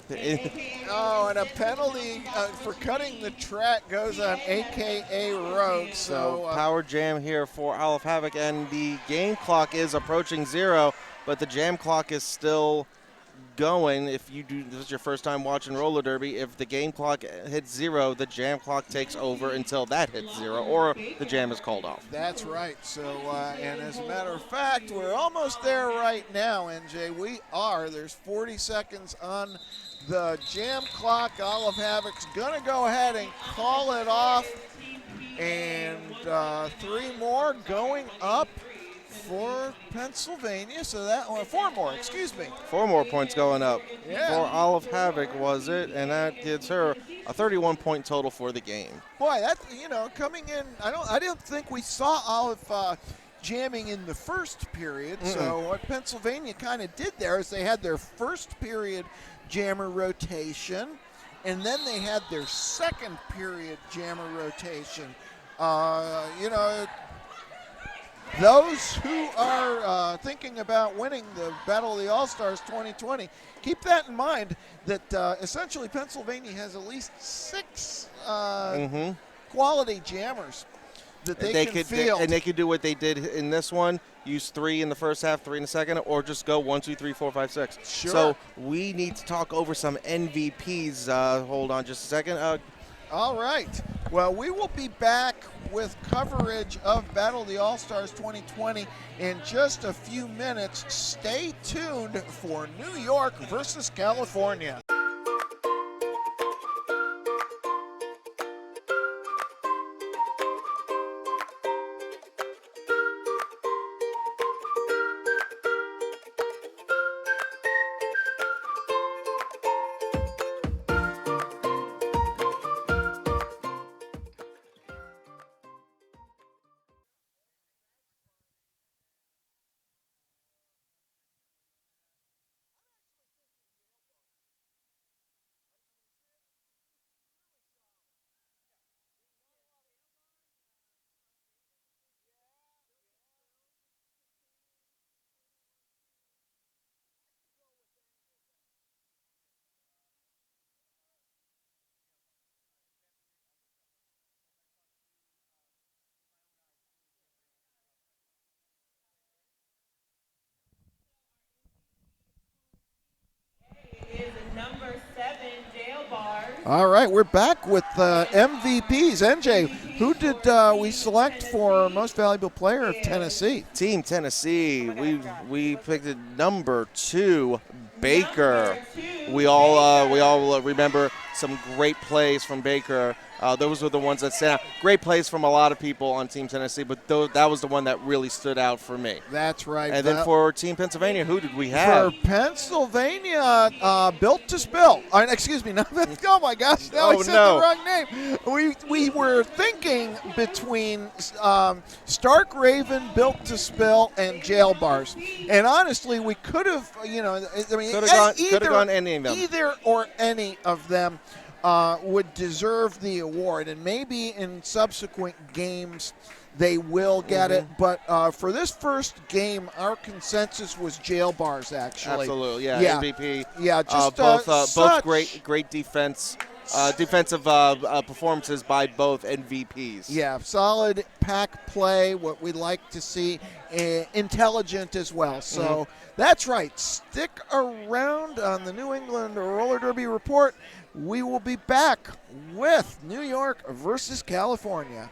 and a penalty for cutting the track goes on A.K.A. Rogue. So power jam here for Olive Havoc, and the game clock is approaching 0, but the jam clock is still going. If you do, this is your first time watching roller derby, if the game clock hits 0, the jam clock takes over until that hits 0, or the jam is called off. That's right. So, and as a matter of fact, we're almost there right now, NJ. We are. There's 40 seconds on the jam clock. Olive Havoc's going to go ahead and call it off. And 3 more going up for Pennsylvania. So that, 4 more, excuse me. 4 more points going up Yeah. for Olive Havoc, was it? And that gives her a 31-point total for the game. Boy, that, coming in, I didn't think we saw Olive jamming in the first period. So what Pennsylvania kind of did there is they had their first period jammer rotation, and then they had their second period jammer rotation. Those who are thinking about winning the Battle of the All-Stars 2020, keep that in mind that essentially Pennsylvania has at least 6 quality jammers that they can field. And they could do what they did in this one, use 3 in the first half, 3 in the second, or just go 1, 2, 3, 4, 5, 6. Sure. So we need to talk over some MVPs. Hold on just a second. All right. Well, we will be back with coverage of Battle of the All-Stars 2020 in just a few minutes. Stay tuned for New York versus California. All right, we're back with MVPs. NJ, who did we select for most valuable player of Tennessee? Team Tennessee, we picked number 2, Baker. We all remember some great plays from Baker. Those were the ones that stand out. Great plays from a lot of people on Team Tennessee, but that was the one that really stood out for me. That's right. And then for Team Pennsylvania, who did we have? For Pennsylvania, Built to Spill. Excuse me. Oh my gosh! Now I said the wrong name. We were thinking between Stark Raven, Built to Spill, and Jail Bars. And honestly, we could have, could have gone any of them. Either or any of them would deserve the award, and maybe in subsequent games they will get it. But for this first game, our consensus was Jail Bars, actually. Absolutely, yeah. MVP. Yeah, just both great defense. Defensive performances by both MVPs. Yeah, solid pack play, what we like to see, intelligent as well. So that's right. Stick around on the New England Roller Derby Report. We will be back with New York versus California.